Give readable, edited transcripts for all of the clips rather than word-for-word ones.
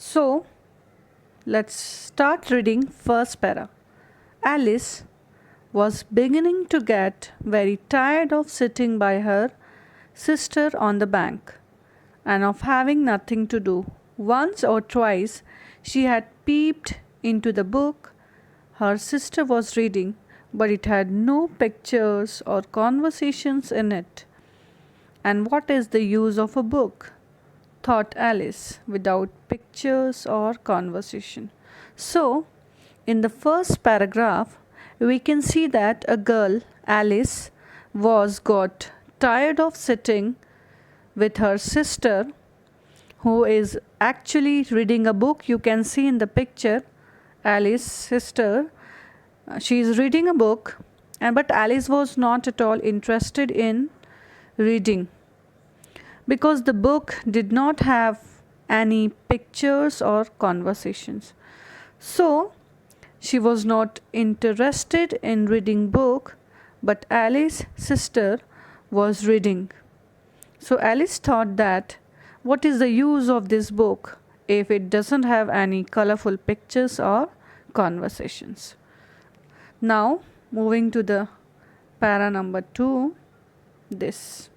So let's start reading first para. Alice was beginning to get very tired of sitting by her sister on the bank and of having nothing to do. Once or twice she had peeped into the book her sister was reading, but it had no pictures or conversations in it. And what is the use of a book? Thought Alice, without pictures or conversation. So, in the first paragraph, we can see that a girl, Alice, was got tired of sitting with her sister, who is actually reading a book. You can see in the picture Alice's sister. She is reading a book, but Alice was not at all interested in reading because the book did not have any pictures or conversations. So she was not interested in reading book, but Alice's sister was reading. So Alice thought that what is the use of this book if it doesn't have any colorful pictures or conversations. Now moving to the para number 2, this.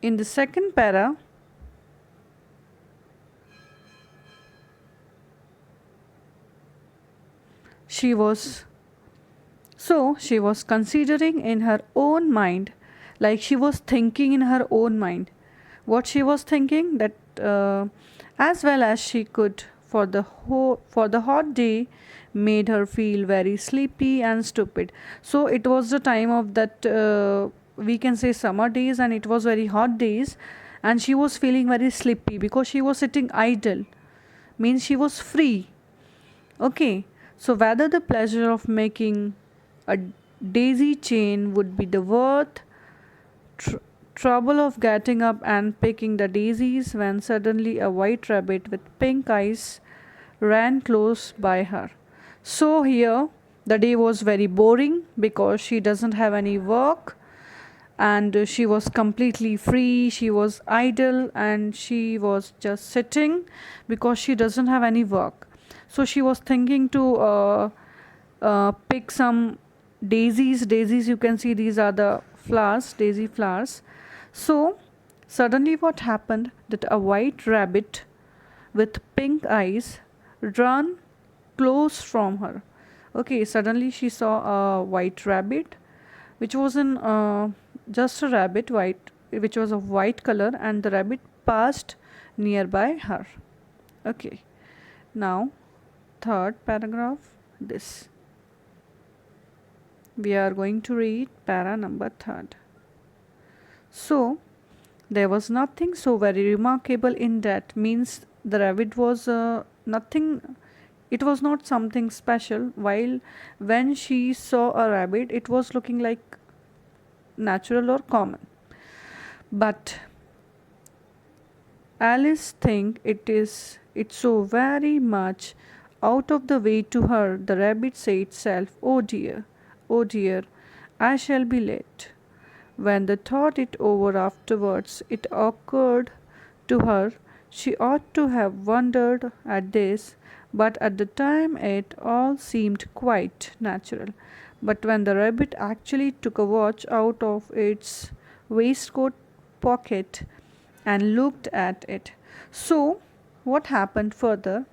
In the second para, she was considering in her own mind, like she was thinking in her own mind. What she was thinking, that as well as she could, for the hot day made her feel very sleepy and stupid. So it was the time of that we can say summer days, and it was very hot days, and she was feeling very sleepy because she was sitting idle, means she was free. Okay, so whether the pleasure of making a daisy chain would be the worth trouble of getting up and picking the daisies, when suddenly a white rabbit with pink eyes ran close by her. So here the day was very boring because she doesn't have any work, and she was completely free, she was idle, and she was just sitting because she doesn't have any work. So she was thinking to pick some daisies. You can see these are the flowers, daisy flowers. So suddenly what happened, that a white rabbit with pink eyes ran close from her. Okay, suddenly she saw a white rabbit, which was in just a rabbit, white, which was of white color, and the rabbit passed nearby her. Okay, now third paragraph, this. We are going to read para number 3. So there was nothing so very remarkable in that, means the rabbit was nothing, it was not something special. While when she saw a rabbit, it was looking like natural or common, but Alice think it's so very much out of the way to her. The rabbit said itself, oh dear, I shall be late. When they thought it over afterwards, it occurred to her she ought to have wondered at this, but at the time it all seemed quite natural. But when the rabbit actually took a watch out of its waistcoat pocket and looked at it, so what happened further?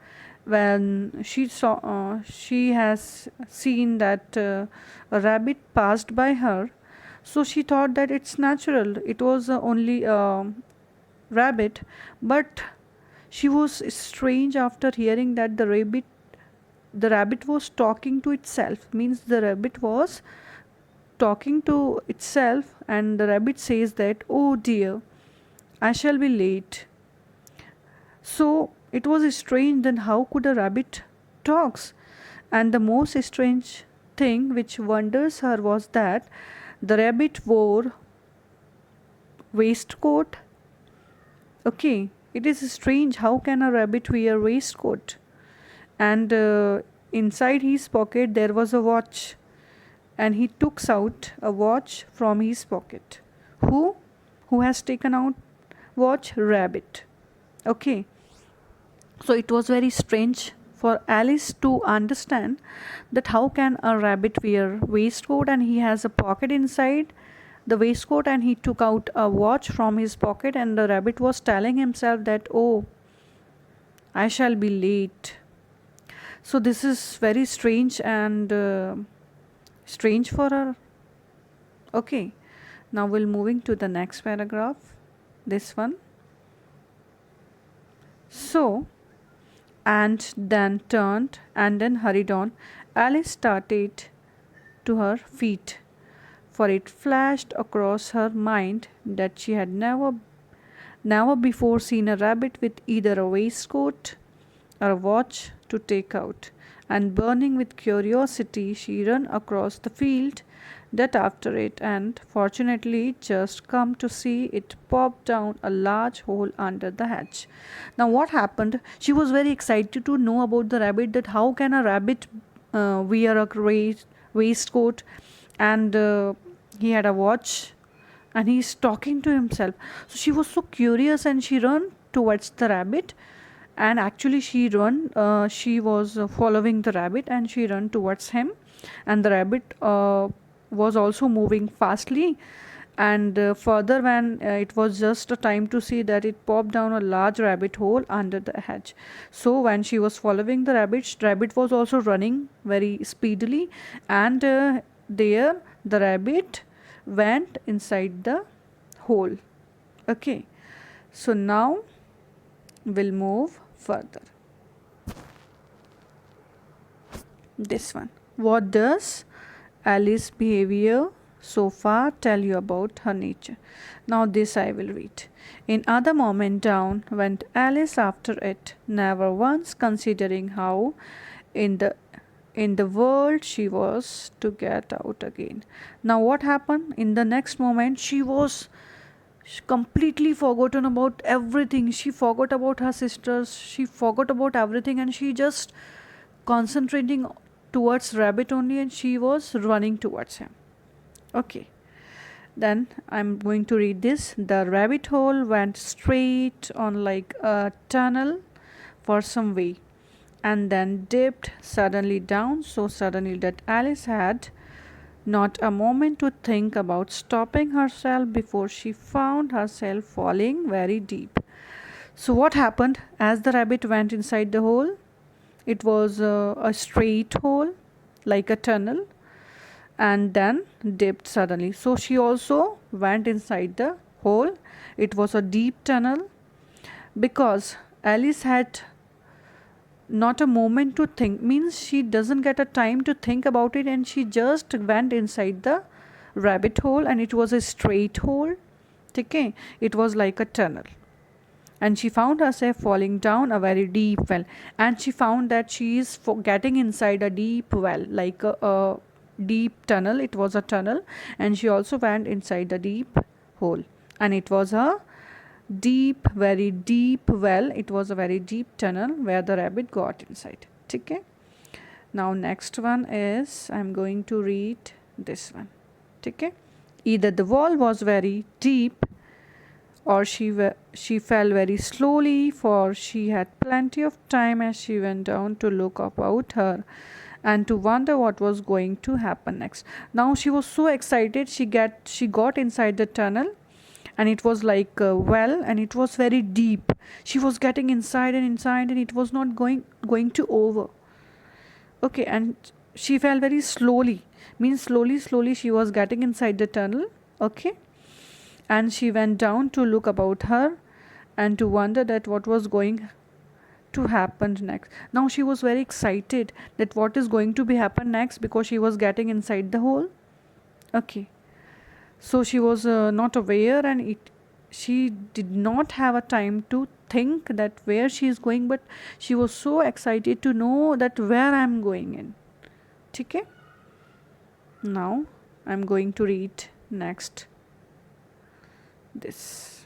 When she has seen that a rabbit passed by her, so she thought that it's natural, it was only a rabbit. But she was strange after hearing that the rabbit was talking to itself, means the rabbit was talking to itself, and the rabbit says that, oh dear, I shall be late. So it was strange, then how could a rabbit talks? And the most strange thing which wonders her was that the rabbit wore waistcoat. Okay, it is strange, how can a rabbit wear waistcoat? And inside his pocket there was a watch, and he took out a watch from his pocket. Who has taken out watch? Rabbit. Okay, So it was very strange for Alice to understand that how can a rabbit wear waistcoat and he has a pocket inside the waistcoat, and he took out a watch from his pocket, and the rabbit was telling himself that, oh, I shall be late. So this is very strange and strange for her. Okay, now we'll moving to the next paragraph, this one. So, and then turned and then hurried on. Alice started to her feet, for it flashed across her mind that she had never before seen a rabbit with either a waistcoat or a watch to take out, and burning with curiosity, she ran across the field that after it, and fortunately just come to see it pop down a large hole under the hatch. Now what happened? She was very excited to know about the rabbit, that how can a rabbit wear a waistcoat, and he had a watch, and he's talking to himself. So she was so curious and she ran towards the rabbit, and actually she was following the rabbit and she ran towards him, and the rabbit was also moving fastly, and further when it was just a time to see that it popped down a large rabbit hole under the hedge. So when she was following the rabbit was also running very speedily, and there the rabbit went inside the hole. Okay, so now we'll move further. This one. What does Alice's behavior so far tell you about her nature? Now this I will read. In other moment down went Alice after it, never once considering how in the world she was to get out again. Now what happened? In the next moment she completely forgotten about everything. She forgot about her sisters, she forgot about everything, and she just concentrating towards rabbit only, and she was running towards him. Okay, then I'm going to read this. The rabbit hole went straight on like a tunnel for some way, and then dipped suddenly down, so suddenly that Alice had not a moment to think about stopping herself before she found herself falling very deep. So what happened as the rabbit went inside the hole? It was a straight hole like a tunnel, and then dipped suddenly. So she also went inside the hole. It was a deep tunnel because Alice had not a moment to think, means she doesn't get a time to think about it, and she just went inside the rabbit hole, and it was a straight hole. Okay, it was like a tunnel, and she found herself falling down a very deep well, and she found that she is getting inside a deep well like a deep tunnel. It was a tunnel, and she also went inside the deep hole, and it was a deep, very deep well. It was a very deep tunnel where the rabbit got inside. Okay, now next one is I'm going to read this one. Okay, either the wall was very deep or she fell very slowly, for she had plenty of time as she went down to look about her and to wonder what was going to happen next. Now she was so excited. She got inside the tunnel, and it was like a well, and it was very deep. She was getting inside and inside, and it was not going to over. Okay, and she fell very slowly, means slowly she was getting inside the tunnel. Okay, and she went down to look about her and to wonder that what was going to happen next. Now she was very excited that what is going to be happen next, because she was getting inside the hole. Okay, so she was not aware, and she did not have a time to think that where she is going, but she was so excited to know that where I'm going in. Okay, now I'm going to read next this.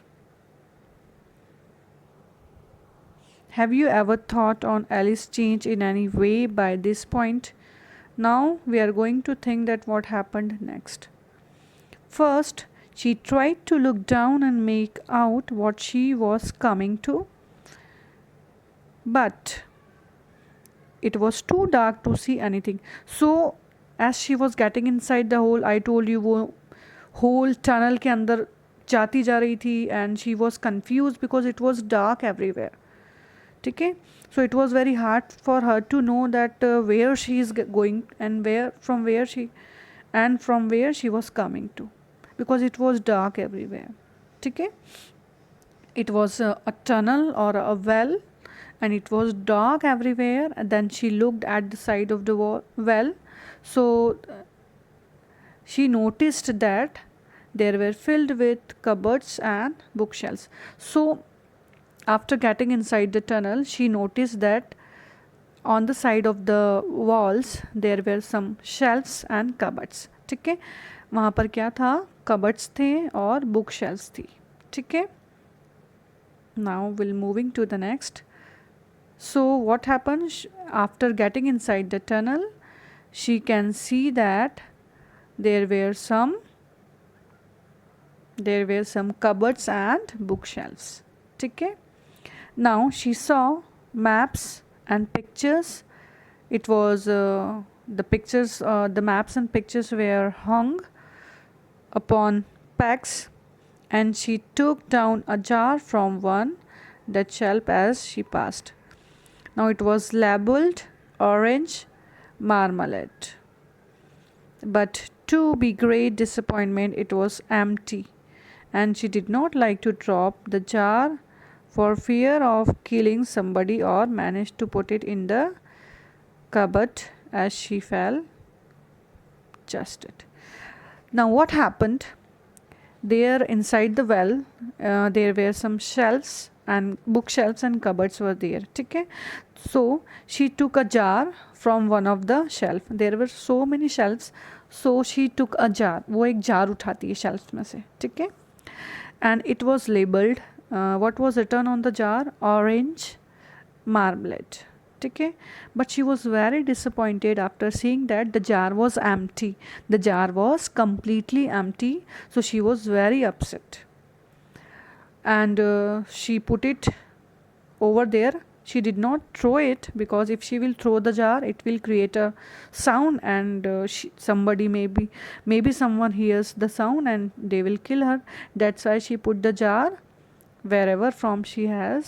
Have you ever thought on Alice change in any way by this point? Now we are going to think that what happened next. First, she tried to look down and make out what she was coming to. but it was too dark to see anything. So as she was getting inside the hole, I told you वो whole tunnel के अंदर जाती जा रही थी, and she was confused because it was dark everywhere. ठीक है, so it was very hard for her to know that where she is going and from where she was coming to, because it was dark everywhere. ठीक है, it was a tunnel or a well, and it was dark everywhere. And then she looked at the side of the well, so she noticed that they were filled with cupboards and bookshelves. So after getting inside the tunnel, she noticed that on the side of the walls there were some shelves and cupboards. ठीक है, वहाँ पर क्या था, cupboards थे और book shelves थी. ठीक है, now we'll moving to the next. So what happened after getting inside the tunnel? She can see that there were some cupboards and bookshelves. ठीक है, now she saw maps and pictures. It was the maps and pictures were hung upon pegs, and she took down a jar from one that shelf as she passed. Now it was labeled orange marmalade, but to be great disappointment, it was empty, and she did not like to drop the jar for fear of killing somebody, or managed to put it in the cupboard as she fell just it. Now what happened? There inside the well, there were some shelves and bookshelves and cupboards were there. ठीक है, so she took a jar from one of the shelf. There were so many shelves, so she took a jar. वो एक jar उठाती है shelves में से. ठीक है, and it was labeled. What was written on the jar? Orange marmalade. ठीक है, but she was very disappointed after seeing that the jar was empty. The jar was completely empty, so she was very upset, and she put it over there. She did not throw it, because if she will throw the jar, it will create a sound, and maybe someone hears the sound and they will kill her. That's why she put the jar wherever from she had